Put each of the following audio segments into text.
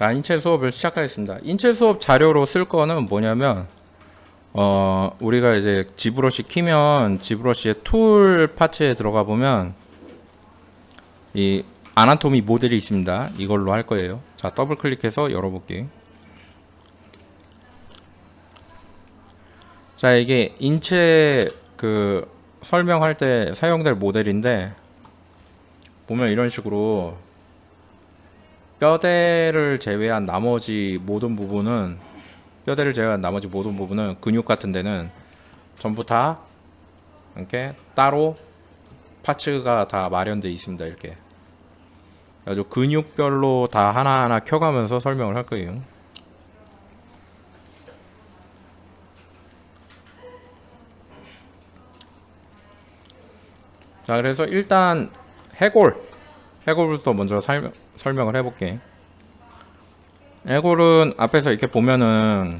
자, 인체 수업을 시작하겠습니다. 인체 수업 자료로 쓸 거는 뭐냐면, 우리가 이제 지브러시 키면 지브러시의 툴 파츠에 들어가 보면 이 아나토미 모델이 있습니다. 이걸로 할 거예요. 자, 더블 클릭해서 열어볼게요. 자, 이게 인체 그 설명할 때 사용될 모델인데, 보면 이런 식으로 뼈대를 제외한 나머지 모든 부분은 근육 같은 데는 전부 다 이렇게 따로 파츠가 다 마련되어 있습니다. 이렇게 아주 근육별로 다 하나하나 켜가면서 설명을 할 거예요. 자, 그래서 일단 해골부터 먼저 설명을 해볼게. 해골은 앞에서 이렇게 보면은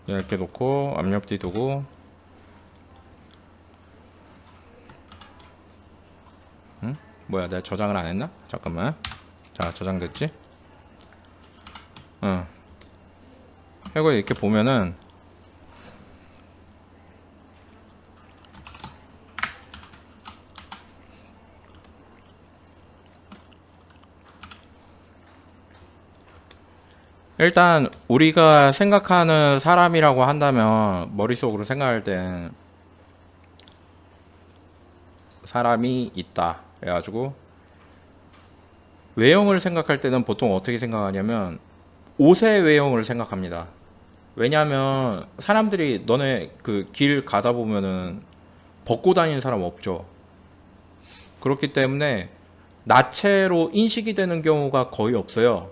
이렇게 놓고 압력뒤 두고, 뭐야, 내가 저장을 안 했나? 잠깐만. 자, 저장됐지? 해골 이렇게 보면은 일단 우리가 생각하는 사람이라고 한다면, 머릿속으로 생각할 땐 사람이 있다 그래가지고, 외형을 생각할 때는 보통 어떻게 생각하냐면 옷의 외형을 생각합니다. 왜냐하면 사람들이 너네 그 길 가다 보면은 벗고 다니는 사람 없죠. 그렇기 때문에 나체로 인식이 되는 경우가 거의 없어요.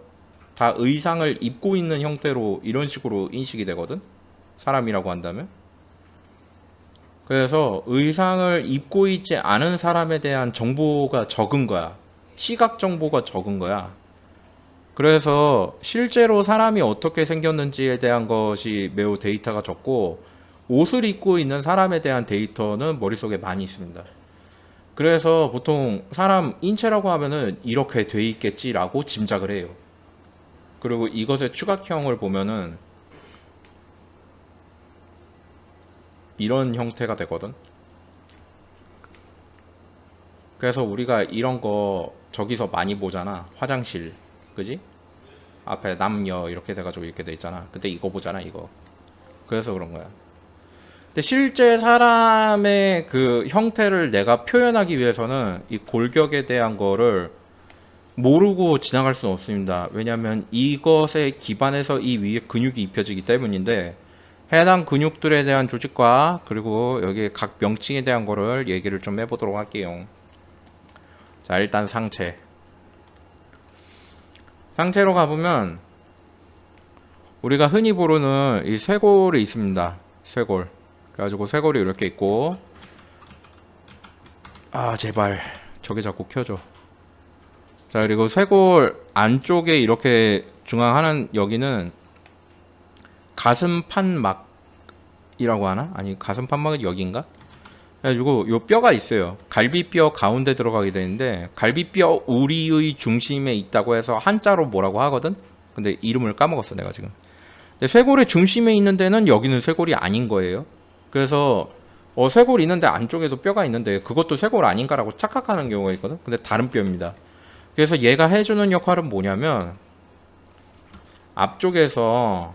다 의상을 입고 있는 형태로 이런 식으로 인식이 되거든, 사람이라고 한다면. 그래서 의상을 입고 있지 않은 사람에 대한 정보가 적은 거야. 시각 정보가 적은 거야. 그래서 실제로 사람이 어떻게 생겼는지에 대한 것이 매우 데이터가 적고, 옷을 입고 있는 사람에 대한 데이터는 머릿속에 많이 있습니다. 그래서 보통 사람 인체라고 하면은 이렇게 돼 있겠지라고 짐작을 해요. 그리고 이것의 추각형을 보면은 이런 형태가 되거든. 그래서 우리가 이런 거 저기서 많이 보잖아. 화장실, 그지? 앞에 남녀 이렇게 돼가지고 이렇게 돼 있잖아. 근데 이거 보잖아, 이거. 그래서 그런 거야. 근데 실제 사람의 그 형태를 내가 표현하기 위해서는 이 골격에 대한 거를 모르고 지나갈 수는 없습니다. 왜냐하면 이것에 기반해서 이 위에 근육이 입혀지기 때문인데, 해당 근육들에 대한 조직과 그리고 여기 각 명칭에 대한 거를 얘기를 좀 해보도록 할게요. 자, 일단 상체로 가보면 우리가 흔히 부르는 이 쇄골이 있습니다. 쇄골. 그래가지고 쇄골이 이렇게 있고, 아 제발 저게 자꾸 켜져. 자, 그리고 쇄골 안쪽에 이렇게 중앙하는 여기는 가슴판막이라고 하나? 아니, 가슴판막은 여기인가? 그래가지고 요 뼈가 있어요. 갈비뼈 가운데 들어가게 되는데, 갈비뼈 우리의 중심에 있다고 해서 한자로 뭐라고 하거든? 근데 이름을 까먹었어 내가 지금. 근데 쇄골의 중심에 있는 데는 여기는 쇄골이 아닌 거예요. 그래서 쇄골 있는데 안쪽에도 뼈가 있는데 그것도 쇄골 아닌가라고 착각하는 경우가 있거든. 근데 다른 뼈입니다. 그래서 얘가 해주는 역할은 뭐냐면, 앞쪽에서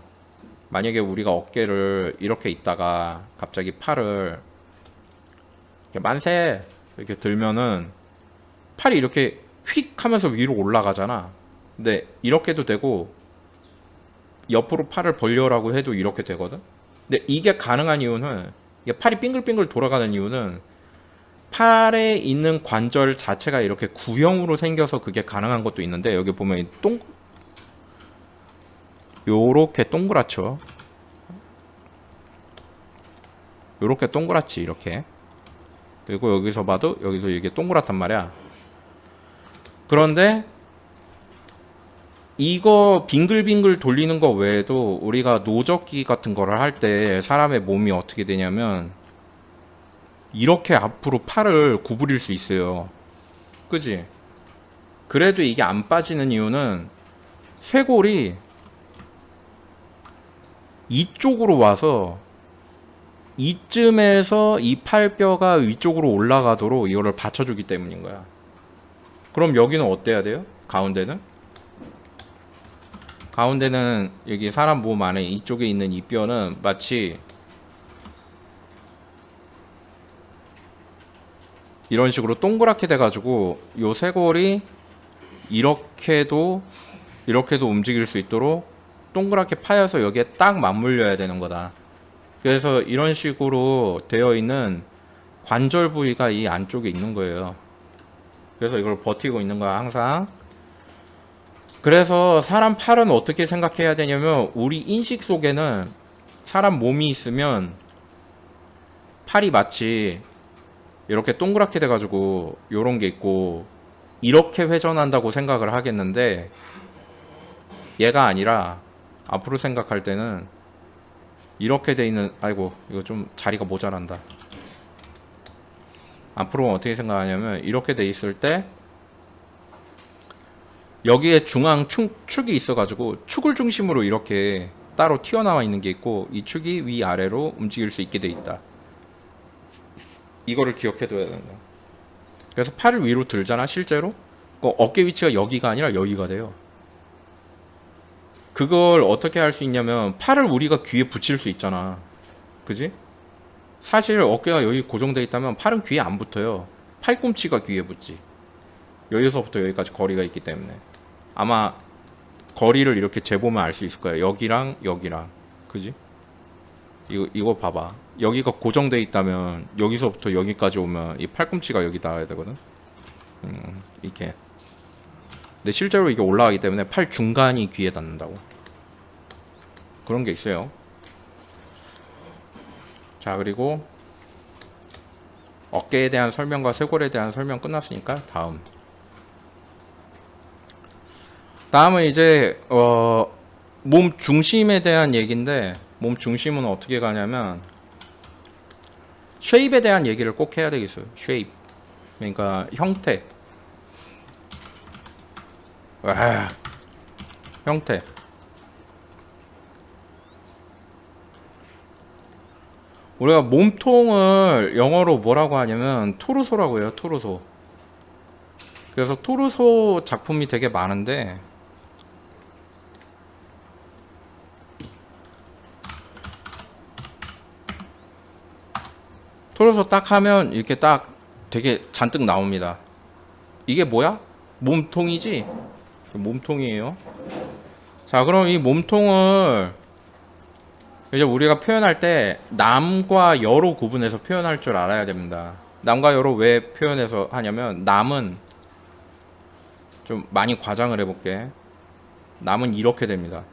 만약에 우리가 어깨를 이렇게 있다가 갑자기 팔을 이렇게 만세 이렇게 들면은 팔이 이렇게 휙 하면서 위로 올라가잖아. 근데 이렇게도 되고, 옆으로 팔을 벌려라고 해도 이렇게 되거든. 근데 이게 가능한 이유는, 이게 팔이 빙글빙글 돌아가는 이유는 팔에 있는 관절 자체가 이렇게 구형으로 생겨서 그게 가능한 것도 있는데, 여기 보면 요렇게 동그랗죠. 요렇게 동그랗지, 이렇게. 그리고 여기서 봐도 여기서 이게 동그랗단 말이야. 그런데 이거 빙글빙글 돌리는 거 외에도 우리가 노젓기 같은 거를 할 때 사람의 몸이 어떻게 되냐면, 이렇게 앞으로 팔을 구부릴 수 있어요. 그지? 그래도 이게 안 빠지는 이유는 쇄골이 이쪽으로 와서 이쯤에서 이 팔뼈가 위쪽으로 올라가도록 이거를 받쳐주기 때문인 거야. 그럼 여기는 어때야 돼요? 가운데는? 가운데는 여기 사람 몸 안에 이쪽에 있는 이 뼈는 마치 이런 식으로 동그랗게 돼가지고 요 쇄골이 이렇게도 움직일 수 있도록 동그랗게 파여서 여기에 딱 맞물려야 되는 거다. 그래서 이런 식으로 되어 있는 관절 부위가 이 안쪽에 있는 거예요. 그래서 이걸 버티고 있는 거야 항상. 그래서 사람 팔은 어떻게 생각해야 되냐면, 우리 인식 속에는 사람 몸이 있으면 팔이 마치 이렇게 동그랗게 돼가지고 요런 게 있고 이렇게 회전한다고 생각을 하겠는데, 얘가 아니라 앞으로 생각할 때는 이렇게 돼 있는, 아이고 이거 좀 자리가 모자란다. 앞으로 어떻게 생각하냐면, 이렇게 돼 있을 때 여기에 중앙 축이 있어가지고 축을 중심으로 이렇게 따로 튀어나와 있는 게 있고, 이 축이 위아래로 움직일 수 있게 돼 있다. 이거를 기억해둬야 된다. 그래서 팔을 위로 들잖아 실제로. 어깨 위치가 여기가 아니라 여기가 돼요. 그걸 어떻게 할 수 있냐면, 팔을 우리가 귀에 붙일 수 있잖아. 그지? 사실 어깨가 여기 고정되어 있다면 팔은 귀에 안 붙어요. 팔꿈치가 귀에 붙지. 여기서부터 여기까지 거리가 있기 때문에. 아마 거리를 이렇게 재보면 알 수 있을 거예요. 여기랑 여기랑. 그지? 이거 봐봐. 여기가 고정되어 있다면 여기서부터 여기까지 오면 이 팔꿈치가 여기 닿아야 되거든. 이렇게. 근데 실제로 이게 올라가기 때문에 팔 중간이 귀에 닿는다고. 그런 게 있어요. 자, 그리고 어깨에 대한 설명과 쇄골에 대한 설명 끝났으니까 다음은 이제 몸 중심에 대한 얘기인데, 몸 중심은 어떻게 가냐면 쉐입에 대한 얘기를 꼭 해야 되겠어요. 쉐입. 그러니까 형태. 형태. 우리가 몸통을 영어로 뭐라고 하냐면 토르소라고 해요. 토르소. 그래서 토르소 작품이 되게 많은데, 토르소 딱 하면 이렇게 딱 되게 잔뜩 나옵니다. 이게 뭐야? 몸통이지? 몸통이에요. 자, 그럼 이 몸통을 이제 우리가 표현할 때 남과 여로 구분해서 표현할 줄 알아야 됩니다. 남과 여로 왜 표현해서 하냐면, 남은 좀 많이 과장을 해볼게. 남은 이렇게 됩니다.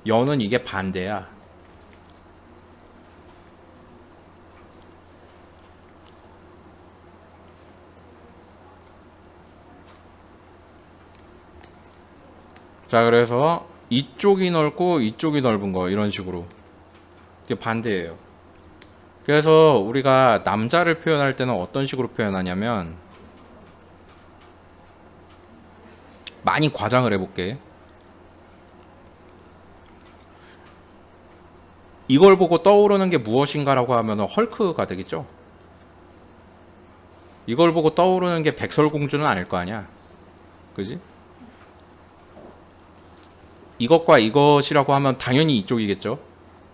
여는 이게 반대야. 자, 그래서 이쪽이 넓고 이쪽이 넓은 거, 이런 식으로. 이게 반대예요. 그래서 우리가 남자를 표현할 때는 어떤 식으로 표현하냐면, 많이 과장을 해볼게. 이걸 보고 떠오르는 게 무엇인가라고 하면 헐크가 되겠죠. 이걸 보고 떠오르는 게 백설공주는 아닐 거 아니야. 그지? 이것과 이것이라고 하면 당연히 이쪽이겠죠.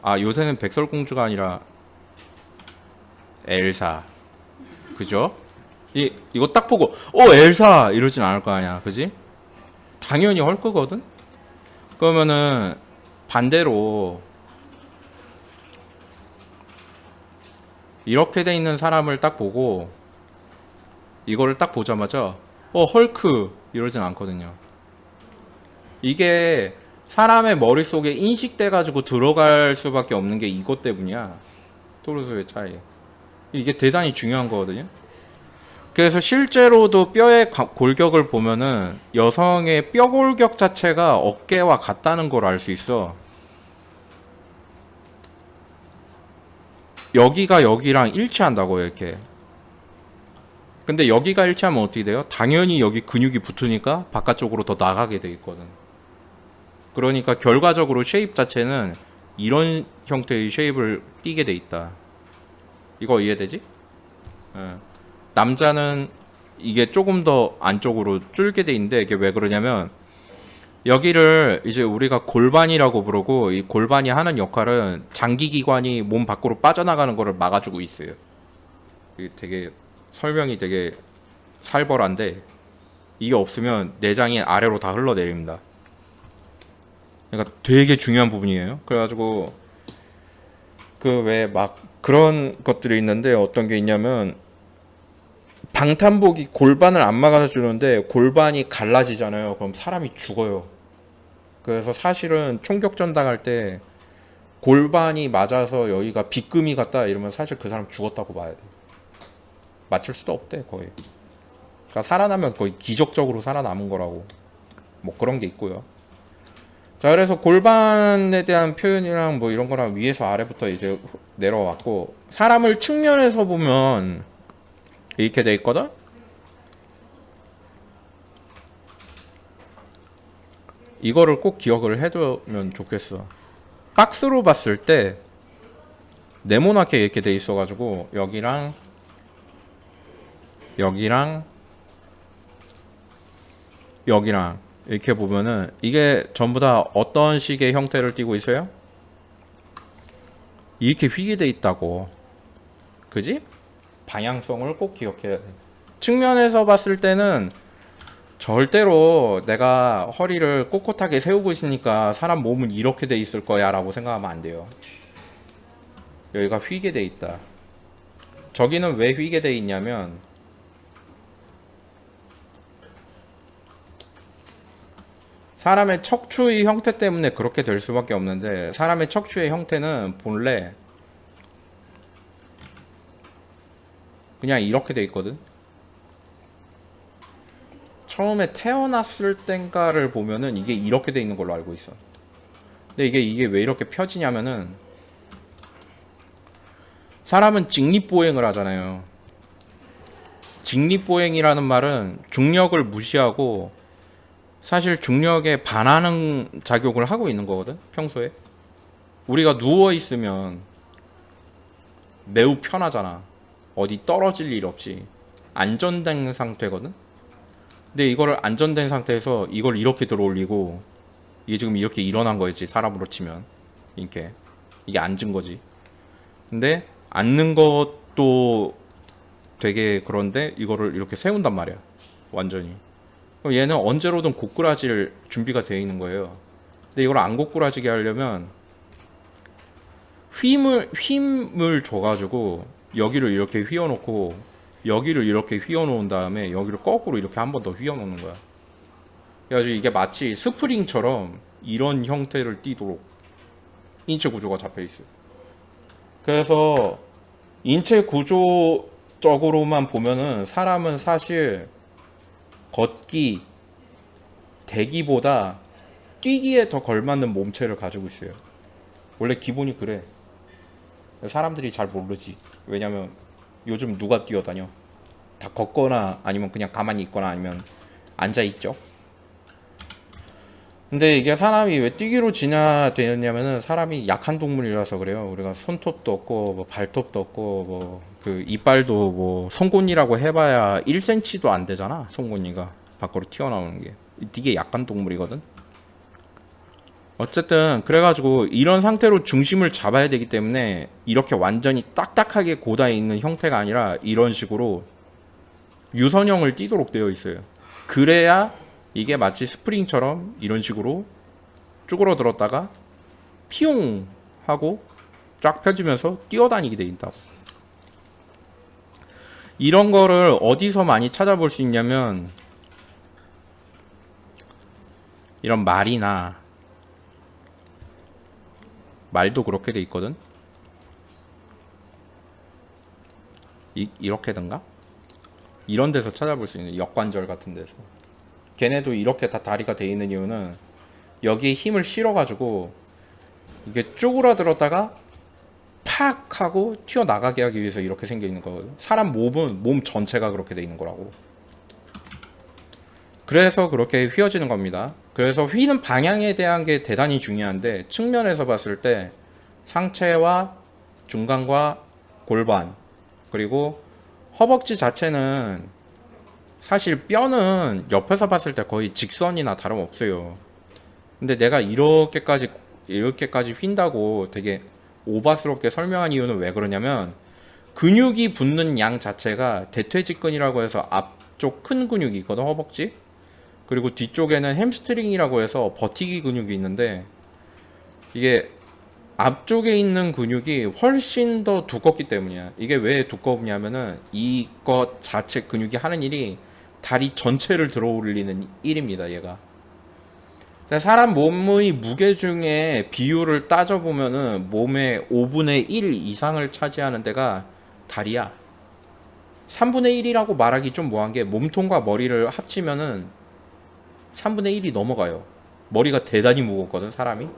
아, 요새는 백설공주가 아니라 엘사. 그죠? 이거 딱 보고 엘사 이러진 않을 거 아니야. 그지? 당연히 헐크거든. 그러면은 반대로 이렇게 돼 있는 사람을 딱 보고 이거를 딱 보자마자 헐크 이러진 않거든요. 이게 사람의 머릿속에 인식돼 가지고 들어갈 수밖에 없는 게 이것 때문이야. 토르소의 차이. 이게 대단히 중요한 거거든요. 그래서 실제로도 뼈의 골격을 보면은 여성의 뼈 골격 자체가 어깨와 같다는 걸 알 수 있어. 여기가 여기랑 일치한다고요, 이렇게. 근데 여기가 일치하면 어떻게 돼요? 당연히 여기 근육이 붙으니까 바깥쪽으로 더 나가게 돼 있거든. 그러니까 결과적으로 쉐입 자체는 이런 형태의 쉐입을 띠게 돼 있다. 이거 이해되지? 예. 남자는 이게 조금 더 안쪽으로 줄게 돼 있는데, 이게 왜 그러냐면 여기를 이제 우리가 골반이라고 부르고, 이 골반이 하는 역할은 장기기관이 몸 밖으로 빠져나가는 거를 막아주고 있어요. 이게 되게 설명이 되게 살벌한데, 이게 없으면 내장이 아래로 다 흘러내립니다. 그러니까 되게 중요한 부분이에요. 그래가지고 그 왜 막 그런 것들이 있는데, 어떤 게 있냐면 방탄복이 골반을 안 막아서 주는데 골반이 갈라지잖아요. 그럼 사람이 죽어요. 그래서 사실은 총격전 당할 때 골반이 맞아서 여기가 비금이 갔다 이러면 사실 그 사람 죽었다고 봐야 돼. 맞출 수도 없대 거의. 그러니까 살아나면 거의 기적적으로 살아남은 거라고. 뭐 그런 게 있고요. 자, 그래서 골반에 대한 표현이랑 뭐 이런 거랑 위에서 아래부터 이제 내려왔고, 사람을 측면에서 보면 이렇게 돼 있거든. 이거를 꼭 기억을 해두면 좋겠어. 박스로 봤을 때 네모나게 이렇게 돼 있어가지고 여기랑 여기랑 여기랑 이렇게 보면은 이게 전부 다 어떤 식의 형태를 띠고 있어요? 이렇게 휘게 돼 있다고. 그지? 방향성을 꼭 기억해야 돼. 측면에서 봤을 때는 절대로 내가 허리를 꼿꼿하게 세우고 있으니까 사람 몸은 이렇게 돼 있을 거야 라고 생각하면 안 돼요. 여기가 휘게 돼 있다. 저기는 왜 휘게 돼 있냐면 사람의 척추의 형태 때문에 그렇게 될 수밖에 없는데, 사람의 척추의 형태는 본래 그냥 이렇게 돼 있거든. 처음에 태어났을 땐가를 보면은 이게 이렇게 돼 있는 걸로 알고 있어. 근데 이게 왜 이렇게 펴지냐면은, 사람은 직립보행을 하잖아요. 직립보행이라는 말은 중력을 무시하고 사실 중력에 반하는 작용을 하고 있는 거거든, 평소에. 우리가 누워 있으면 매우 편하잖아. 어디 떨어질 일 없이 안전된 상태거든. 근데 이거를 안전된 상태에서 이걸 이렇게 들어 올리고, 이게 지금 이렇게 일어난 거였지, 사람으로 치면. 이게 앉은 거지. 근데 앉는 것도 되게 그런데 이거를 이렇게 세운단 말이야, 완전히. 그럼 얘는 언제로든 고꾸라질 준비가 되어 있는 거예요. 근데 이걸 안 고꾸라지게 하려면 힘을 줘가지고 여기를 이렇게 휘어놓고 여기를 이렇게 휘어놓은 다음에 여기를 거꾸로 이렇게 한 번 더 휘어놓는 거야. 그래가지고 이게 마치 스프링처럼 이런 형태를 띠도록 인체 구조가 잡혀 있어요. 그래서 인체 구조적으로만 보면은 사람은 사실 걷기, 대기보다 뛰기에 더 걸맞는 몸체를 가지고 있어요. 원래 기본이 그래. 사람들이 잘 모르지. 왜냐면 요즘 누가 뛰어다녀? 다 걷거나 아니면 그냥 가만히 있거나 아니면 앉아 있죠. 근데 이게 사람이 왜 뛰기로 진화되었냐면은, 사람이 약한 동물이라서 그래요. 우리가 손톱도 없고 뭐 발톱도 없고 뭐 그 이빨도 뭐 송곳니라고 해봐야 1cm도 안 되잖아. 송곳니가 밖으로 튀어나오는 게. 되게 약한 동물이거든. 어쨌든 그래가지고 이런 상태로 중심을 잡아야 되기 때문에 이렇게 완전히 딱딱하게 고다 있는 형태가 아니라 이런 식으로 유선형을 띠도록 되어 있어요. 그래야 이게 마치 스프링처럼 이런 식으로 쭈그러들었다가 피용 하고 쫙 펴지면서 뛰어다니게 돼 있다고. 이런 거를 어디서 많이 찾아볼 수 있냐면, 이런 말도 그렇게 돼 있거든. 이렇게든가 이런 데서 찾아볼 수 있는, 역관절 같은 데서. 걔네도 이렇게 다 다리가 돼 있는 이유는 여기에 힘을 실어가지고 이게 쪼그라들었다가 팍 하고 튀어나가게 하기 위해서 이렇게 생겨 있는 거거든. 사람 몸은 몸 전체가 그렇게 돼 있는 거라고. 그래서 그렇게 휘어지는 겁니다. 그래서 휘는 방향에 대한 게 대단히 중요한데, 측면에서 봤을 때 상체와 중간과 골반, 그리고 허벅지 자체는 사실 뼈는 옆에서 봤을 때 거의 직선이나 다름없어요. 근데 내가 이렇게까지 휜다고 되게 오바스럽게 설명한 이유는 왜 그러냐면, 근육이 붙는 양 자체가 대퇴직근이라고 해서 앞쪽 큰 근육이 있거든, 허벅지. 그리고 뒤쪽에는 햄스트링이라고 해서 버티기 근육이 있는데, 이게 앞쪽에 있는 근육이 훨씬 더 두껍기 때문이야. 이게 왜 두껍냐면은 이것 자체 근육이 하는 일이 다리 전체를 들어 올리는 일입니다, 얘가. 사람 몸의 무게 중에 비율을 따져보면은 몸의 5분의 1 이상을 차지하는 데가 다리야. 3분의 1이라고 말하기 좀 뭐한 게, 몸통과 머리를 합치면은 3분의 1이 넘어가요. 머리가 대단히 무겁거든, 사람이.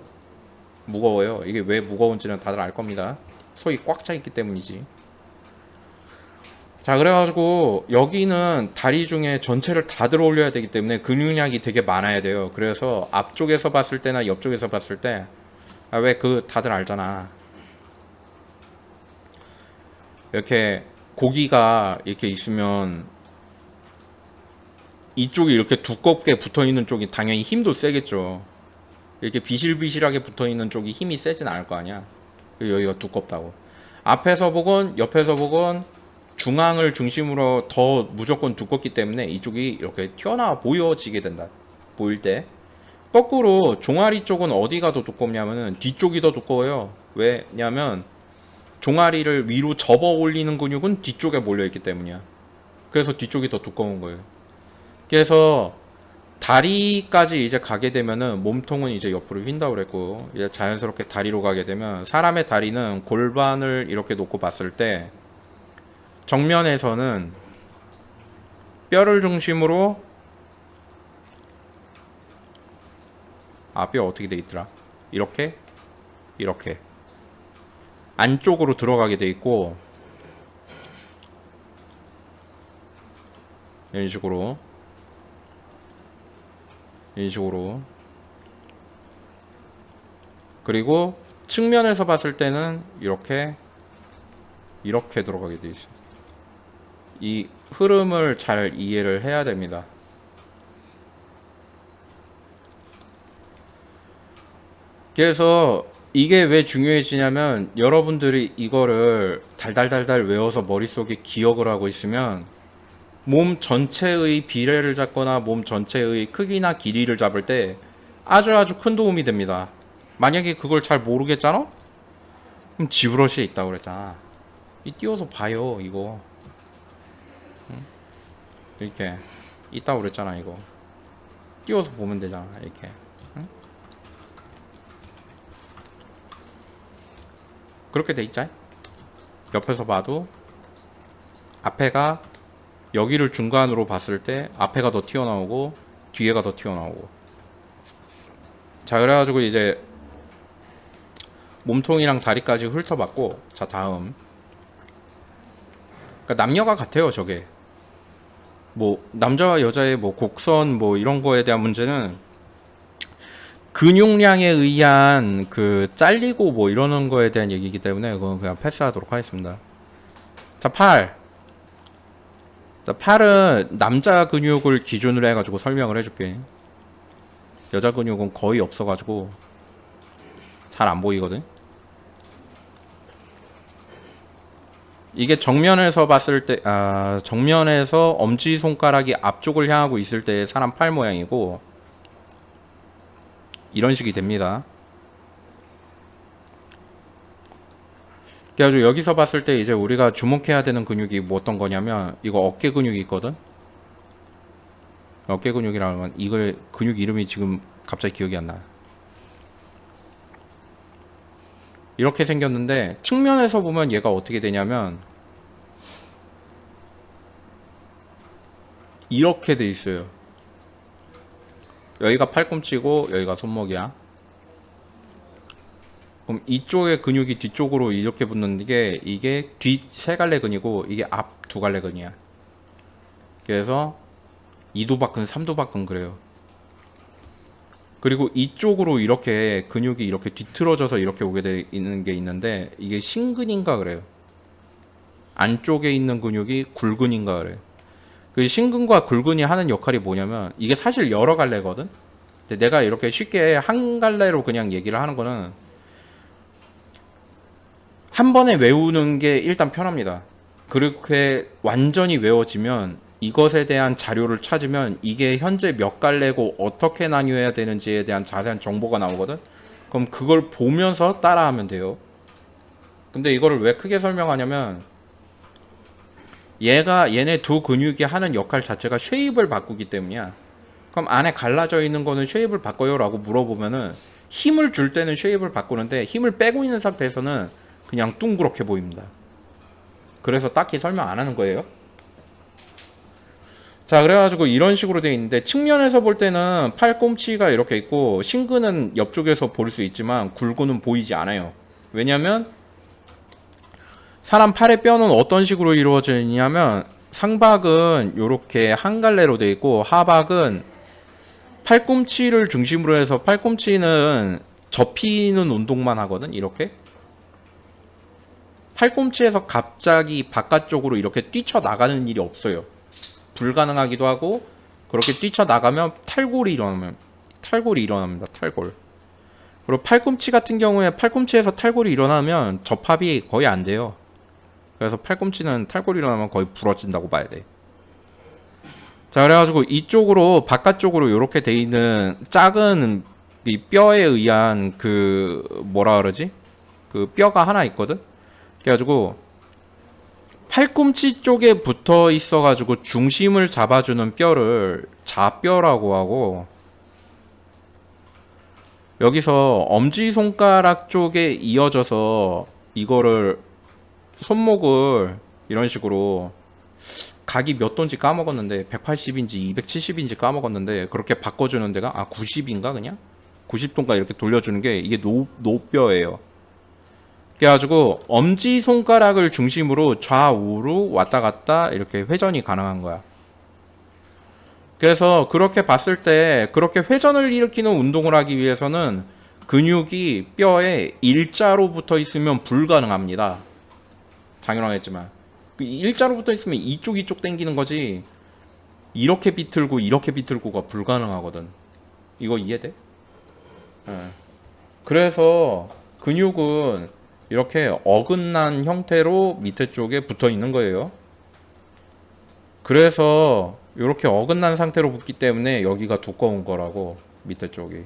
무거워요. 이게 왜 무거운지는 다들 알 겁니다. 소위 꽉 차 있기 때문이지. 자, 그래가지고 여기는 다리 중에 전체를 다 들어 올려야 되기 때문에 근육량이 되게 많아야 돼요. 그래서 앞쪽에서 봤을 때나 옆쪽에서 봤을 때, 왜 다들 알잖아. 이렇게 고기가 이렇게 있으면 이쪽이 이렇게 두껍게 붙어 있는 쪽이 당연히 힘도 세겠죠. 이렇게 비실비실하게 붙어 있는 쪽이 힘이 세진 않을 거 아니야. 여기가 두껍다고. 앞에서 보건 옆에서 보건 중앙을 중심으로 더 무조건 두껍기 때문에 이쪽이 이렇게 튀어나와 보여지게 된다. 보일 때. 거꾸로 종아리 쪽은 어디가 더 두껍냐면은 뒤쪽이 더 두꺼워요. 왜냐면 종아리를 위로 접어 올리는 근육은 뒤쪽에 몰려있기 때문이야. 그래서 뒤쪽이 더 두꺼운 거예요. 그래서 다리까지 이제 가게 되면은 몸통은 이제 옆으로 휜다고 그랬고, 이제 자연스럽게 다리로 가게 되면, 사람의 다리는 골반을 이렇게 놓고 봤을 때 정면에서는 뼈를 중심으로, 뼈 어떻게 돼 있더라? 이렇게 안쪽으로 들어가게 돼 있고, 이런 식으로 그리고 측면에서 봤을 때는 이렇게 들어가게 돼 있어요. 이 흐름을 잘 이해를 해야 됩니다. 그래서 이게 왜 중요해지냐면, 여러분들이 이거를 달달달달 외워서 머릿속에 기억을 하고 있으면 몸 전체의 비례를 잡거나 몸 전체의 크기나 길이를 잡을 때 아주 큰 도움이 됩니다. 만약에 그걸 잘 모르겠잖아? 그럼 지브러시에 있다고 그랬잖아. 띄워서 봐요, 이거. 이렇게 있다고 그랬잖아. 이거 띄워서 보면 되잖아, 이렇게. 그렇게 돼 있자. 옆에서 봐도 앞에가, 여기를 중간으로 봤을 때 앞에가 더 튀어나오고 뒤에가 더 튀어나오고. 자, 그래가지고 이제 몸통이랑 다리까지 훑어봤고, 자, 다음. 그러니까 남녀가 같아요, 저게. 뭐 남자와 여자의 뭐 곡선 뭐 이런 거에 대한 문제는 근육량에 의한 잘리고 뭐 이러는 거에 대한 얘기이기 때문에 그건 그냥 패스하도록 하겠습니다. 자, 팔은 남자 근육을 기준으로 해가지고 설명을 해줄게. 여자 근육은 거의 없어가지고 잘 안 보이거든. 이게 정면에서 봤을 때, 정면에서 엄지손가락이 앞쪽을 향하고 있을 때의 사람 팔 모양이고, 이런 식이 됩니다. 그래가지고 여기서 봤을 때 이제 우리가 주목해야 되는 근육이 뭐 어떤 거냐면, 이거 어깨 근육이 있거든. 어깨 근육이라면 이걸 근육 이름이 지금 갑자기 기억이 안 나. 이렇게 생겼는데 측면에서 보면 얘가 어떻게 되냐면 이렇게 돼 있어요. 여기가 팔꿈치고 여기가 손목이야. 그럼 이쪽의 근육이 뒤쪽으로 이렇게 붙는 게 이게 뒷 세 갈래 근이고 이게 앞 두 갈래 근이야. 그래서 2도박근, 3도박근 그래요. 그리고 이쪽으로 이렇게 근육이 이렇게 뒤틀어져서 이렇게 오게 돼 있는 게 있는데 이게 신근인가 그래요. 안쪽에 있는 근육이 굴근인가 그래요. 그 신근과 굴근이 하는 역할이 뭐냐면 이게 사실 여러 갈래거든. 근데 내가 이렇게 쉽게 한 갈래로 그냥 얘기를 하는 거는 한 번에 외우는 게 일단 편합니다. 그렇게 완전히 외워지면 이것에 대한 자료를 찾으면 이게 현재 몇 갈래고 어떻게 나뉘어야 되는지에 대한 자세한 정보가 나오거든. 그럼 그걸 보면서 따라하면 돼요. 근데 이거를 왜 크게 설명하냐면 얘네 두 근육이 하는 역할 자체가 쉐입을 바꾸기 때문이야. 그럼 안에 갈라져 있는 거는 쉐입을 바꿔요 라고 물어보면은 힘을 줄 때는 쉐입을 바꾸는데 힘을 빼고 있는 상태에서는 그냥 둥그렇게 보입니다. 그래서 딱히 설명 안 하는 거예요. 자, 그래가지고 이런 식으로 되어 있는데 측면에서 볼 때는 팔꿈치가 이렇게 있고 신근은 옆쪽에서 볼 수 있지만 굴근은 보이지 않아요. 왜냐면 사람 팔의 뼈는 어떤 식으로 이루어져 있냐면 상박은 이렇게 한 갈래로 되어 있고 하박은 팔꿈치를 중심으로 해서 팔꿈치는 접히는 운동만 하거든. 이렇게 팔꿈치에서 갑자기 바깥쪽으로 이렇게 뛰쳐나가는 일이 없어요. 불가능하기도 하고 그렇게 뛰쳐나가면 탈골이 일어납니다. 탈골. 그리고 팔꿈치 같은 경우에 팔꿈치에서 탈골이 일어나면 접합이 거의 안 돼요. 그래서 팔꿈치는 탈골이 일어나면 거의 부러진다고 봐야 돼. 자, 그래가지고 이쪽으로 바깥쪽으로 이렇게 돼 있는 작은 이 뼈에 의한 그 뭐라 그러지? 그 뼈가 하나 있거든. 그래가지고 팔꿈치 쪽에 붙어 있어가지고 중심을 잡아주는 뼈를 좌뼈라고 하고 여기서 엄지손가락 쪽에 이어져서 이거를 손목을 이런 식으로 각이 몇 도인지 까먹었는데 180인지 270인지 까먹었는데 그렇게 바꿔주는 데가 90인가 그냥? 90도인가 이렇게 돌려주는 게 이게 노뼈예요. 그래가지고 엄지손가락을 중심으로 좌우로 왔다 갔다 이렇게 회전이 가능한 거야. 그래서 그렇게 봤을 때 그렇게 회전을 일으키는 운동을 하기 위해서는 근육이 뼈에 일자로 붙어 있으면 불가능합니다. 당연하겠지만 그 일자로 붙어 있으면 이쪽 당기는 거지 이렇게 비틀고 이렇게 비틀고가 불가능하거든. 이거 이해돼? 그래서 근육은 이렇게 어긋난 형태로 밑에 쪽에 붙어 있는 거예요. 그래서 이렇게 어긋난 상태로 붙기 때문에 여기가 두꺼운 거라고. 밑에 쪽이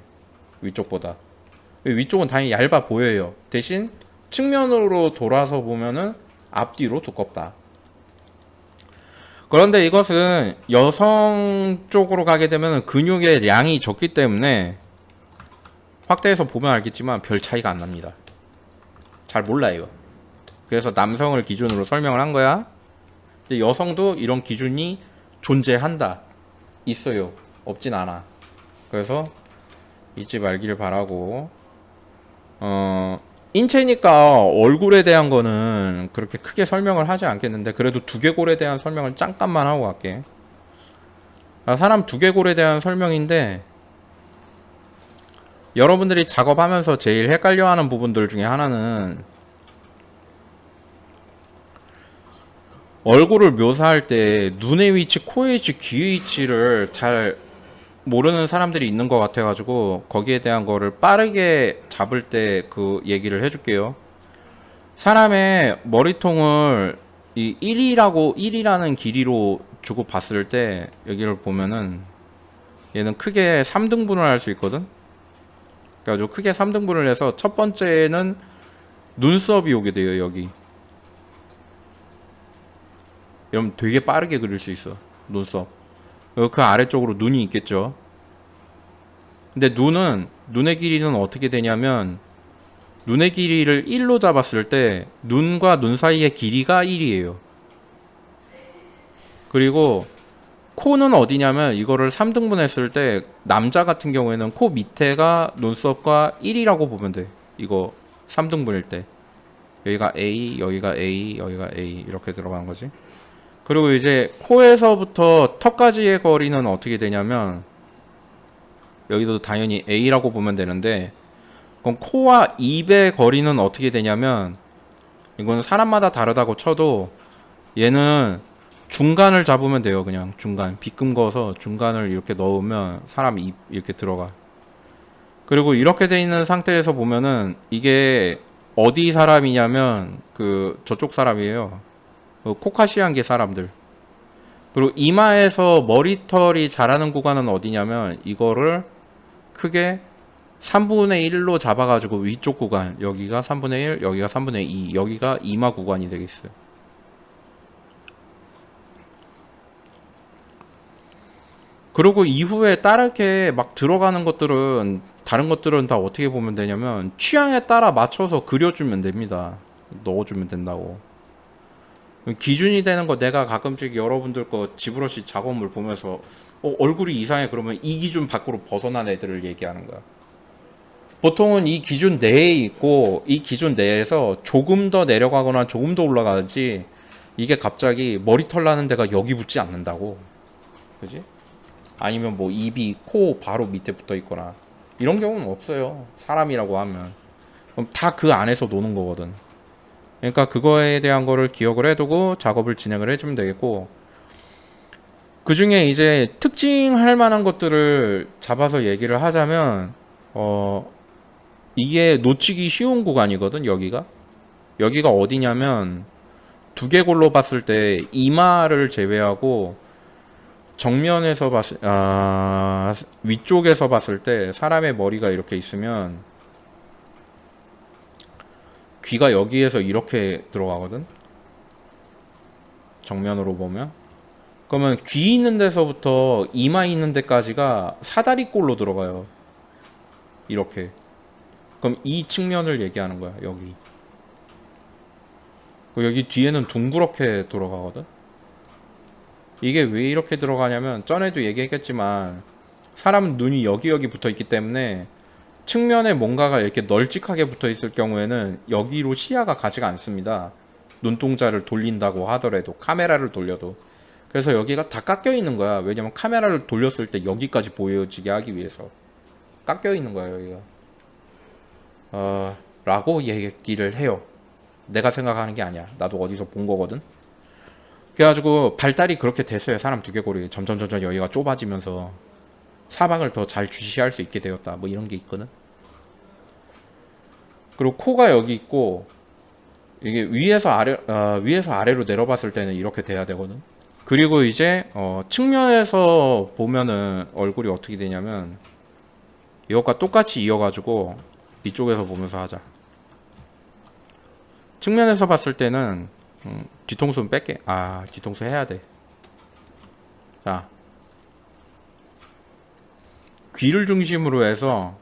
위쪽보다. 위쪽은 당연히 얇아 보여요. 대신 측면으로 돌아서 보면은 앞뒤로 두껍다. 그런데 이것은 여성 쪽으로 가게 되면 근육의 양이 적기 때문에 확대해서 보면 알겠지만 별 차이가 안 납니다. 잘 몰라요. 그래서 남성을 기준으로 설명을 한 거야. 근데 여성도 이런 기준이 존재한다. 있어요. 없진 않아. 그래서 잊지 말기를 바라고. 인체니까 얼굴에 대한 거는 그렇게 크게 설명을 하지 않겠는데 그래도 두개골에 대한 설명을 잠깐만 하고 갈게. 사람 두개골에 대한 설명인데 여러분들이 작업하면서 제일 헷갈려하는 부분들 중에 하나는 얼굴을 묘사할 때 눈의 위치, 코의 위치, 귀의 위치를 잘 모르는 사람들이 있는 것 같아가지고 거기에 대한 거를 빠르게 잡을 때 그 얘기를 해줄게요. 사람의 머리통을 이 1이라는 길이로 주고 봤을 때 여기를 보면은 얘는 크게 3등분을 할 수 있거든. 그래가지고 크게 3등분을 해서 첫 번째는 눈썹이 오게 돼요. 여기 이러면 되게 빠르게 그릴 수 있어. 눈썹. 그 아래쪽으로 눈이 있겠죠. 근데 눈의 길이는 어떻게 되냐면 눈의 길이를 1로 잡았을 때 눈과 눈 사이의 길이가 1이에요. 그리고 코는 어디냐면 이거를 3등분 했을 때 남자 같은 경우에는 코 밑에가 눈썹과 1이라고 보면 돼. 이거 3등분일 때 여기가 A, 여기가 A, 여기가 A 이렇게 들어가는 거지. 그리고 이제 코에서부터 턱까지의 거리는 어떻게 되냐면 여기도 당연히 A라고 보면 되는데, 그럼 코와 입의 거리는 어떻게 되냐면, 이건 사람마다 다르다고 쳐도 얘는 중간을 잡으면 돼요. 그냥 중간 빗금 거서 중간을 이렇게 넣으면 사람 입 이렇게 들어가. 그리고 이렇게 돼 있는 상태에서 보면은 이게 어디 사람이냐면 그 저쪽 사람이에요. 그 코카시안계 사람들. 그리고 이마에서 머리털이 자라는 구간은 어디냐면 이거를 크게 3분의 1로 잡아가지고 위쪽 구간, 여기가 3분의 1, 여기가 3분의 2, 여기가 이마 구간이 되겠어요. 그리고 이후에 다르게 막 들어가는 것들은, 다른 것들은 다 어떻게 보면 되냐면 취향에 따라 맞춰서 그려주면 됩니다. 넣어주면 된다고. 기준이 되는 거, 내가 가끔씩 여러분들 거 지브러시 작업물 보면서 얼굴이 이상해 그러면 이 기준 밖으로 벗어난 애들을 얘기하는 거야. 보통은 이 기준 내에 있고 이 기준 내에서 조금 더 내려가거나 조금 더 올라가지, 이게 갑자기 머리털 나는 데가 여기 붙지 않는다고. 그지? 아니면 뭐 입이 코 바로 밑에 붙어 있거나 이런 경우는 없어요. 사람이라고 하면. 그럼 다 그 안에서 노는 거거든. 그러니까 그거에 대한 거를 기억을 해두고 작업을 진행을 해주면 되겠고, 그 중에 이제 특징할 만한 것들을 잡아서 얘기를 하자면, 이게 놓치기 쉬운 구간이거든. 여기가 어디냐면 두개골로 봤을 때 이마를 제외하고 정면에서 위쪽에서 봤을 때 사람의 머리가 이렇게 있으면 귀가 여기에서 이렇게 들어가거든. 정면으로 보면. 그러면 귀 있는 데서부터 이마 있는 데까지가 사다리꼴로 들어가요. 이렇게. 그럼 이 측면을 얘기하는 거야. 여기 뒤에는 둥그렇게 돌아가거든. 이게 왜 이렇게 들어가냐면 전에도 얘기했겠지만 사람 눈이 여기 붙어 있기 때문에 측면에 뭔가가 이렇게 널찍하게 붙어 있을 경우에는 여기로 시야가 가지가 않습니다. 눈동자를 돌린다고 하더라도, 카메라를 돌려도. 그래서 여기가 다 깎여 있는 거야. 왜냐면 카메라를 돌렸을 때 여기까지 보여지게 하기 위해서 깎여 있는 거야, 여기가. 라고 얘기를 해요. 내가 생각하는 게 아니야. 나도 어디서 본 거거든. 그래가지고 발달이 그렇게 됐어요. 사람 두개골이 점점 여기가 좁아지면서 사방을 더 잘 주시할 수 있게 되었다. 뭐 이런 게 있거든. 그리고 코가 여기 있고, 이게 위에서 아래로 내려봤을 때는 이렇게 돼야 되거든. 그리고 이제 측면에서 보면은 얼굴이 어떻게 되냐면 이것과 똑같이 이어가지고 이쪽에서 보면서 하자. 측면에서 봤을 때는 뒤통수는 뺄게. 뒤통수 해야 돼. 자, 귀를 중심으로 해서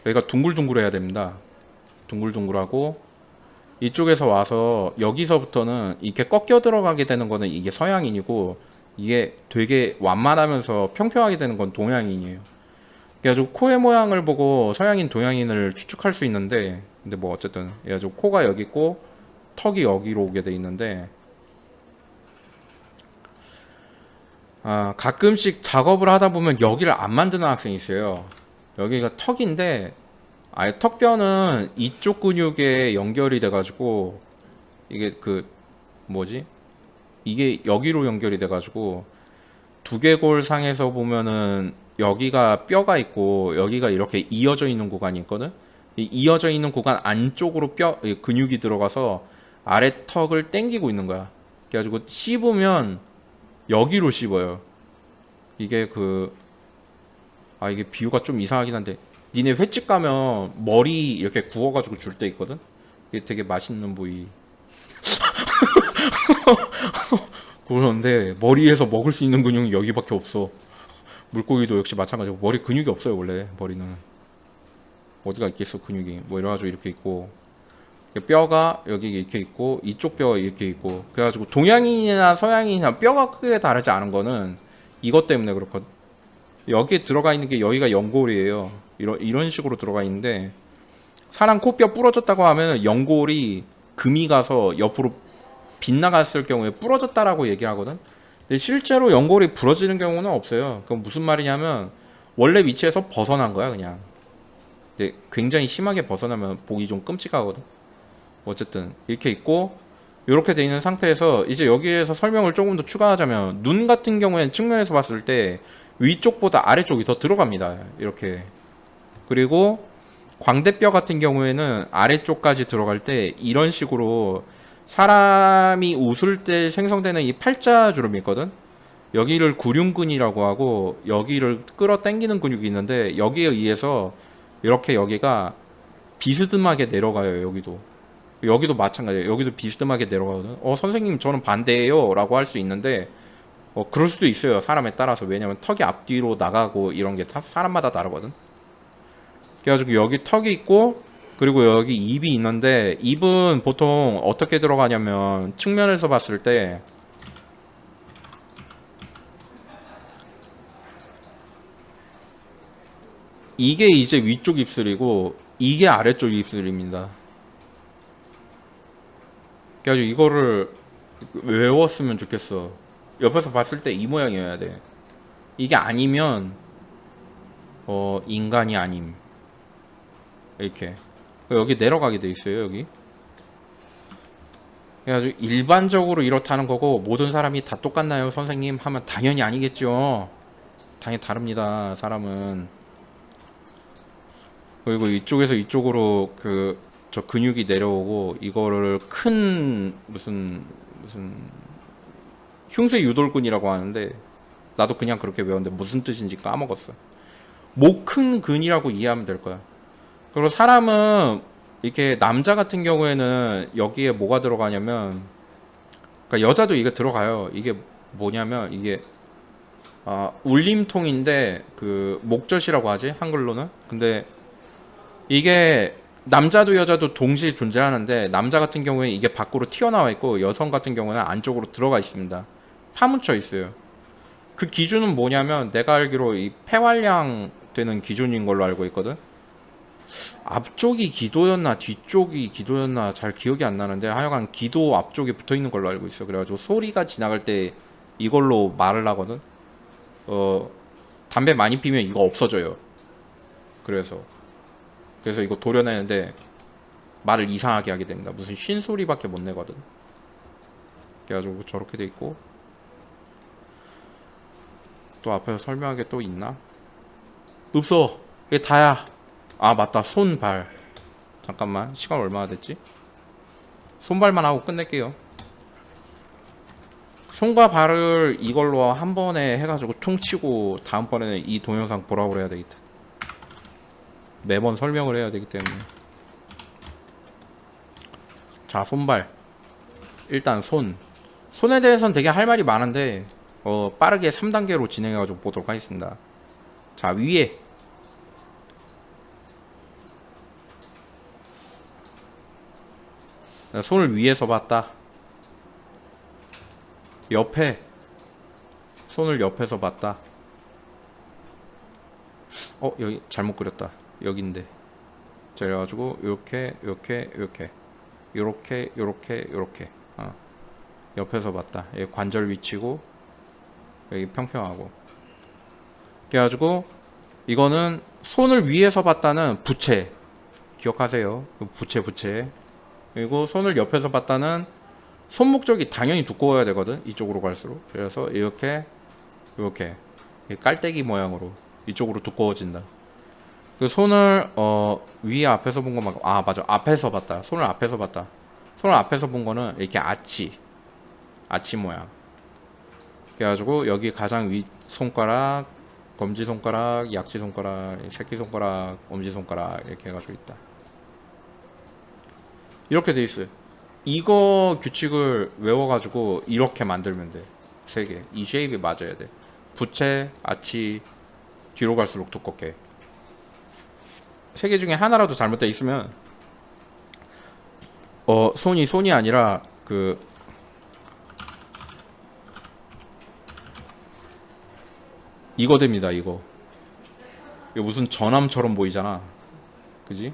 여기가 둥글둥글해야 됩니다. 둥글둥글하고 이쪽에서 와서 여기서부터는 이렇게 꺾여 들어가게 되는 거는 이게 서양인이고, 이게 되게 완만하면서 평평하게 되는 건 동양인이에요. 그래가지고 코의 모양을 보고 서양인 동양인을 추측할 수 있는데, 근데 뭐 어쨌든 그래가지고 코가 여기 있고 턱이 여기로 오게 돼 있는데, 가끔씩 작업을 하다 보면 여기를 안 만드는 학생이 있어요. 여기가 턱인데 아예 턱뼈는 이쪽 근육에 연결이 돼가지고, 이게 이게 여기로 연결이 돼가지고 두개골 상에서 보면은 여기가 뼈가 있고 여기가 이렇게 이어져 있는 구간이 있거든. 이 이어져 있는 구간 안쪽으로 근육이 들어가서 아래 턱을 당기고 있는 거야. 그래가지고 씹으면 여기로 씹어요. 이게 이게 비유가 좀 이상하긴 한데, 니네 횟집 가면 머리 이렇게 구워가지고 줄 때 있거든? 이게 되게 맛있는 부위. 그런데 머리에서 먹을 수 있는 근육이 여기밖에 없어. 물고기도 역시 마찬가지고 머리 근육이 없어요. 원래 머리는 어디가 있겠어 근육이. 뭐 이래가지고 이렇게 있고, 뼈가 여기 이렇게 있고 이쪽 뼈가 이렇게 있고. 그래가지고 동양인이나 서양인이나 뼈가 크게 다르지 않은 거는 이것 때문에 그렇거든. 여기에 들어가 있는 게 여기가 연골이에요. 이런 식으로 들어가 있는데, 사람 코뼈 부러졌다고 하면 연골이 금이 가서 옆으로 빗나갔을 경우에 부러졌다라고 얘기를 하거든. 근데 실제로 연골이 부러지는 경우는 없어요. 그건 무슨 말이냐면 원래 위치에서 벗어난 거야 그냥. 근데 굉장히 심하게 벗어나면 보기 좀 끔찍하거든. 어쨌든 이렇게 있고 이렇게 돼 있는 상태에서 이제 여기에서 설명을 조금 더 추가하자면 눈 같은 경우에는 측면에서 봤을 때 위쪽보다 아래쪽이 더 들어갑니다. 이렇게. 그리고 광대뼈 같은 경우에는 아래쪽까지 들어갈 때 이런 식으로 사람이 웃을 때 생성되는 이 팔자주름이 있거든. 여기를 구륜근이라고 하고 여기를 끌어당기는 근육이 있는데 여기에 의해서 이렇게 여기가 비스듬하게 내려가요. 여기도 마찬가지예요. 여기도 비스듬하게 내려가거든. 선생님 저는 반대예요 라고 할 수 있는데 그럴 수도 있어요. 사람에 따라서. 왜냐면 턱이 앞뒤로 나가고 이런 게 사람마다 다르거든. 그래가지고 여기 턱이 있고 그리고 여기 입이 있는데 입은 보통 어떻게 들어가냐면 측면에서 봤을 때 이게 이제 위쪽 입술이고 이게 아래쪽 입술입니다. 그래가지고 이거를 외웠으면 좋겠어. 옆에서 봤을 때 이 모양이어야 돼. 이게 아니면 인간이 아님. 이렇게 여기 내려가게 돼 있어요. 여기. 그래가지고 일반적으로 이렇다는 거고 모든 사람이 다 똑같나요 선생님 하면 당연히 아니겠죠. 당연히 다릅니다 사람은. 그리고 이쪽에서 이쪽으로 저 근육이 내려오고 이거를 큰 무슨 흉쇄 유돌근이라고 하는데 나도 그냥 그렇게 외웠는데 무슨 뜻인지 까먹었어. 목 큰 근이라고 이해하면 될 거야. 그리고 사람은 이렇게 남자 같은 경우에는 여기에 뭐가 들어가냐면 그러니까 여자도 이게 들어가요. 이게 뭐냐면 이게 울림통인데 그 목젖이라고 하지 한글로는. 근데 이게 남자도 여자도 동시에 존재하는데 남자 같은 경우에 이게 밖으로 튀어나와 있고 여성 같은 경우는 안쪽으로 들어가 있습니다. 파묻혀 있어요. 그 기준은 뭐냐면 내가 알기로 이 폐활량 되는 기준인 걸로 알고 있거든. 앞쪽이 기도였나 뒤쪽이 기도였나 잘 기억이 안 나는데 하여간 기도 앞쪽에 붙어 있는 걸로 알고 있어. 그래가지고 소리가 지나갈 때 이걸로 말을 하거든. 담배 많이 피면 이거 없어져요. 그래서 이거 도려내는데 말을 이상하게 하게 됩니다. 무슨 쉰 소리밖에 못 내거든. 그래가지고 저렇게 돼 있고 또 앞에서 설명하게 또 있나? 없어. 이게 다야. 아 맞다. 손발. 잠깐만 시간 얼마나 됐지? 손발만 하고 끝낼게요. 손과 발을 이걸로 한 번에 해가지고 퉁치고 다음번에는 이 동영상 보라고 그래야 되겠다. 매번 설명을 해야 되기 때문에. 자 손발. 일단 손에 대해서는 되게 할 말이 많은데 빠르게 3단계로 진행해가지고 보도록 하겠습니다. 자 위에 손을 위에서 봤다. 옆에 손을 옆에서 봤다. 여기 잘못 그렸다. 여긴데. 자 그래가지고 요렇게 옆에서 봤다. 여기 관절 위치고 여기 평평하고. 그래가지고 이거는 손을 위에서 봤다는 부채 기억하세요. 부채. 그리고 손을 옆에서 봤다는 손목적이 당연히 두꺼워야 되거든. 이쪽으로 갈수록. 그래서 이렇게 깔때기 모양으로 이쪽으로 두꺼워진다. 그 손을 위에 앞에서 본 것만 맞아. 앞에서 봤다. 손을 앞에서 봤다. 손을 앞에서 본 거는 이렇게 아치 모양. 그래가지고 여기 가장 위 손가락, 검지 손가락, 약지 손가락, 새끼 손가락, 엄지 손가락 이렇게 해가지고 있다. 이렇게 돼 있어요. 이거 규칙을 외워가지고 이렇게 만들면 돼. 3개. 이 쉐입이 맞아야 돼. 부채, 아치, 뒤로 갈수록 두껍게. 3개 중에 하나라도 잘못돼 있으면 손이 아니라 이거 됩니다. 이거 무슨 전함처럼 보이잖아. 그지?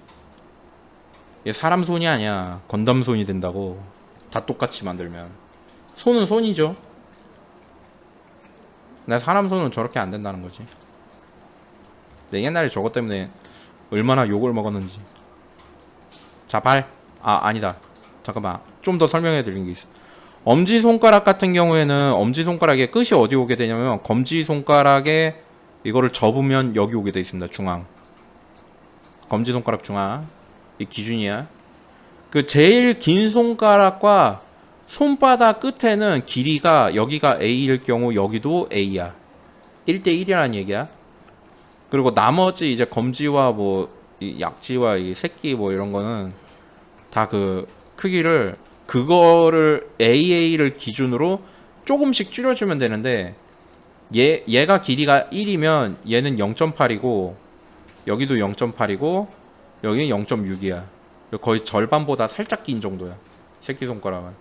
얘 사람 손이 아니야. 건담 손이 된다고. 다 똑같이 만들면. 손은 손이죠. 근데 사람 손은 저렇게 안 된다는 거지. 내 옛날에 저것 때문에 얼마나 욕을 먹었는지. 자, 발. 아, 아니다. 잠깐만. 좀 더 설명해 드리는 게 있어. 엄지손가락 같은 경우에는 엄지손가락의 끝이 어디 오게 되냐면 검지손가락에 이거를 접으면 여기 오게 돼 있습니다. 중앙. 검지손가락 중앙. 이 기준이야. 그 제일 긴 손가락과 손바닥 끝에는 길이가 여기가 A일 경우 여기도 A야. 1대1이라는 얘기야. 그리고 나머지 이제 검지와 뭐 이 약지와 이 새끼 뭐 이런 거는 다 그 크기를 그거를 AA를 기준으로 조금씩 줄여주면 되는데 얘가 길이가 1이면 얘는 0.8이고 여기도 0.8이고 여기는 0.6이야. 거의 절반보다 살짝 긴 정도야. 새끼손가락은.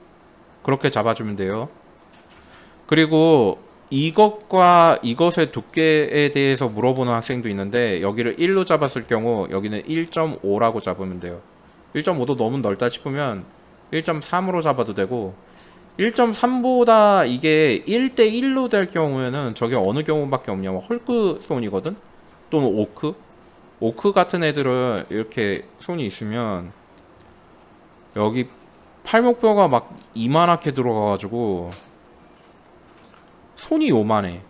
그렇게 잡아주면 돼요. 그리고 이것과 이것의 두께에 대해서 물어보는 학생도 있는데 여기를 1로 잡았을 경우 여기는 1.5라고 잡으면 돼요. 1.5도 너무 넓다 싶으면 1.3으로 잡아도 되고 1.3보다 이게 1대1로 될 경우에는 저게 어느 경우밖에 없냐면 헐크 손이거든? 또는 오크? 오크 같은 애들은 이렇게 손이 있으면 여기 팔목뼈가 막 이만하게 들어가가지고 손이 요만해.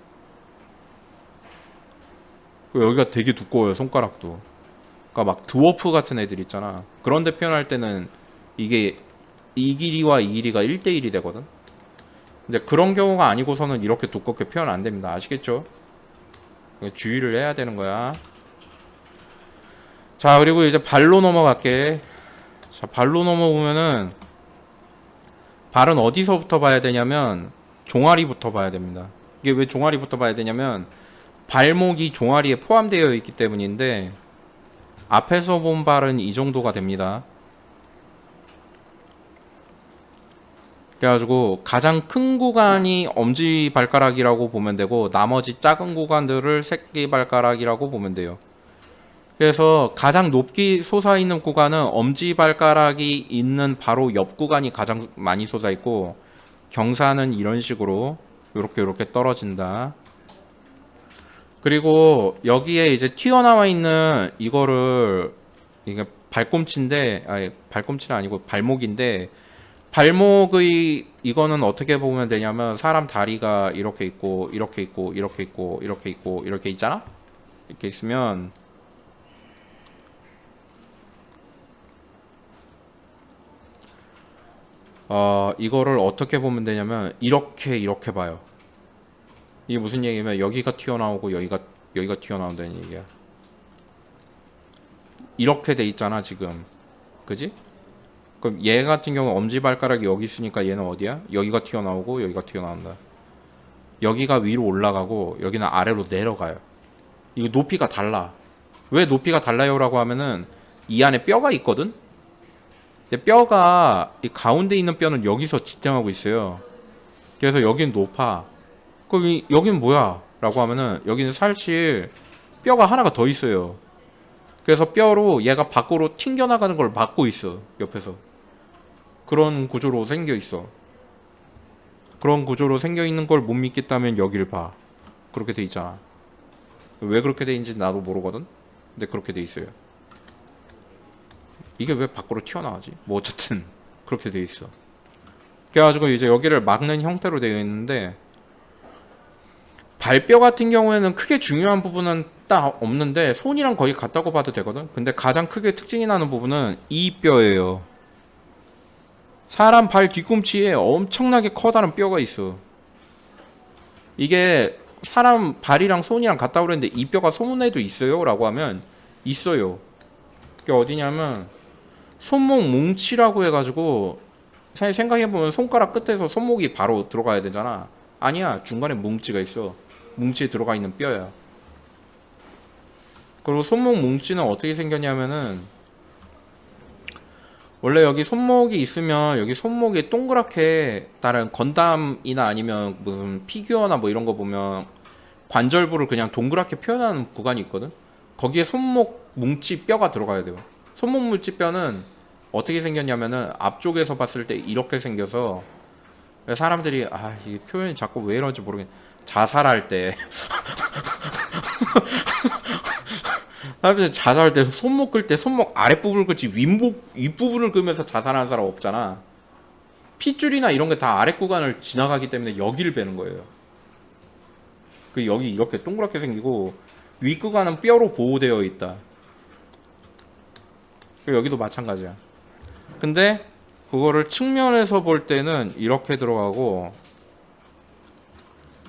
여기가 되게 두꺼워요, 손가락도. 그러니까 막 드워프 같은 애들 있잖아. 그런데 표현할 때는 이게 이 길이와 이 길이가 1대1이 되거든. 근데 그런 경우가 아니고서는 이렇게 두껍게 표현 안 됩니다. 아시겠죠? 주의를 해야 되는 거야. 자, 그리고 이제 발로 넘어갈게. 자, 발로 넘어오면은 발은 어디서부터 봐야 되냐면 종아리부터 봐야 됩니다. 이게 왜 종아리부터 봐야 되냐면 발목이 종아리에 포함되어 있기 때문인데 앞에서 본 발은 이 정도가 됩니다. 그래가지고 가장 큰 구간이 엄지발가락이라고 보면 되고 나머지 작은 구간들을 새끼발가락이라고 보면 돼요. 그래서 가장 높게 솟아있는 구간은 엄지발가락이 있는 바로 옆 구간이 가장 많이 솟아있고 경사는 이런 식으로 요렇게 떨어진다. 그리고 여기에 이제 튀어나와 있는 이거를 이게 발꿈치인데 아니 발꿈치는 아니고 발목인데 발목의 이거는 어떻게 보면 되냐면 사람 다리가 이렇게 있고 이렇게 있고 이렇게 있고 이렇게 있고 이렇게 있잖아. 이렇게 있으면 이거를 어떻게 보면 되냐면 이렇게 봐요. 이게 무슨 얘기냐면 여기가 튀어나오고 여기가 튀어나온다는 얘기야. 이렇게 돼 있잖아 지금, 그지? 그럼 얘 같은 경우 엄지발가락이 여기 있으니까 얘는 어디야? 여기가 튀어나오고 여기가 튀어나온다. 여기가 위로 올라가고 여기는 아래로 내려가요. 이거 높이가 달라. 왜 높이가 달라요? 라고 하면은 이 안에 뼈가 있거든? 근데 뼈가 이 가운데 있는 뼈는 여기서 지탱하고 있어요. 그래서 여기는 높아. 그럼 여기는 뭐야? 라고 하면은 여기는 사실 뼈가 하나가 더 있어요. 그래서 뼈로 얘가 밖으로 튕겨나가는 걸 막고 있어. 옆에서. 그런 구조로 생겨 있어. 그런 구조로 생겨 있는 걸 못 믿겠다면 여기를 봐. 그렇게 돼 있잖아. 왜 그렇게 돼 있는지 나도 모르거든. 근데 그렇게 돼 있어요. 이게 왜 밖으로 튀어나가지? 뭐 어쨌든 그렇게 돼 있어. 그래가지고 이제 여기를 막는 형태로 되어 있는데 발뼈 같은 경우에는 크게 중요한 부분은 딱 없는데 손이랑 거의 같다고 봐도 되거든. 근데 가장 크게 특징이 나는 부분은 이 뼈예요. 사람 발 뒤꿈치에 엄청나게 커다란 뼈가 있어. 이게 사람 발이랑 손이랑 같다고 그랬는데 이 뼈가 손에도 있어요? 라고 하면 있어요. 그게 어디냐면 손목 뭉치라고 해가지고 사실 생각해보면 손가락 끝에서 손목이 바로 들어가야 되잖아. 아니야, 중간에 뭉치가 있어. 뭉치에 들어가 있는 뼈야. 그리고 손목 뭉치는 어떻게 생겼냐면은 원래 여기 손목이 있으면 여기 손목이 동그랗게 다른 건담이나 아니면 무슨 피규어나 뭐 이런 거 보면 관절부를 그냥 동그랗게 표현하는 구간이 있거든. 거기에 손목 뭉치 뼈가 들어가야 돼요. 손목 뭉치 뼈는 어떻게 생겼냐면은 앞쪽에서 봤을 때 이렇게 생겨서 사람들이 아, 이 표현이 자꾸 왜 이런지 모르겠. 자살할 때 사람들이 자살할 때 손목 끌 때 손목 아랫부분을 끌지 윗부분을 끄면서 자살하는 사람 없잖아. 핏줄이나 이런 게 다 아랫 구간을 지나가기 때문에 여기를 베는 거예요. 그 여기 이렇게 동그랗게 생기고 윗 구간은 뼈로 보호되어 있다. 여기도 마찬가지야. 근데 그거를 측면에서 볼 때는 이렇게 들어가고,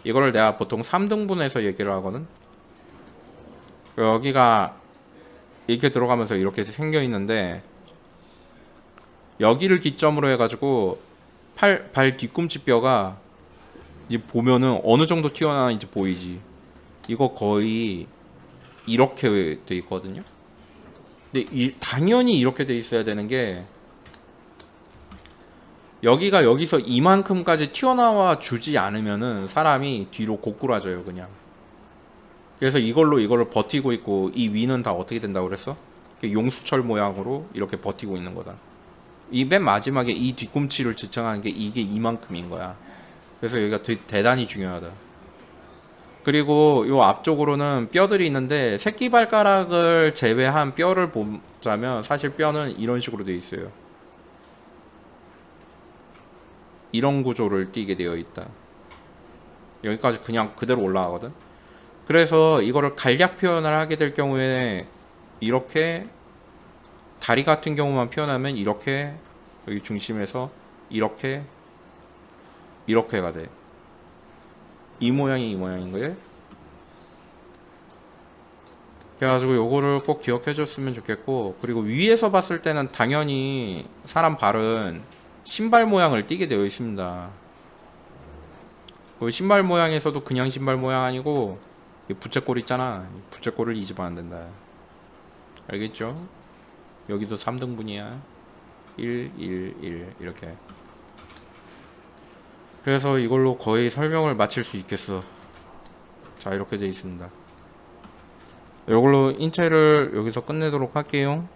이거를 내가 보통 3등분해서 얘기를 하거든. 여기가 이렇게 들어가면서 이렇게 생겨 있는데, 여기를 기점으로 해가지고 발 뒤꿈치 뼈가 이제 보면은 어느 정도 튀어나와있는지 보이지. 이거 거의 이렇게 돼 있거든요. 근데 당연히 이렇게 돼 있어야 되는 게, 여기가 여기서 이만큼까지 튀어나와 주지 않으면은 사람이 뒤로 고꾸라져요 그냥. 그래서 이거를 버티고 있고, 이 위는 다 어떻게 된다고 그랬어? 용수철 모양으로 이렇게 버티고 있는 거다. 이 맨 마지막에 이 뒤꿈치를 지탱하는 게 이게 이만큼인 거야. 그래서 여기가 되게 대단히 중요하다. 그리고 요 앞쪽으로는 뼈들이 있는데, 새끼발가락을 제외한 뼈를 보자면 사실 뼈는 이런 식으로 되어 있어요. 이런 구조를 띠게 되어 있다. 여기까지 그냥 그대로 올라가거든. 그래서 이거를 간략 표현을 하게 될 경우에, 이렇게 다리 같은 경우만 표현하면 이렇게 여기 중심에서 이렇게 이렇게가 돼. 이 모양이 이 모양인 거예요. 그래가지고 요거를 꼭 기억해 줬으면 좋겠고, 그리고 위에서 봤을 때는 당연히 사람 발은 신발 모양을 띠게 되어 있습니다. 그 신발 모양에서도 그냥 신발 모양 아니고 부채꼴 있잖아. 부채꼴을 잊으면 안 된다. 알겠죠? 여기도 3등분이야. 1, 1, 1 이렇게. 그래서 이걸로 거의 설명을 마칠 수 있겠어. 자, 이렇게 되어 있습니다. 이걸로 인체를 여기서 끝내도록 할게요.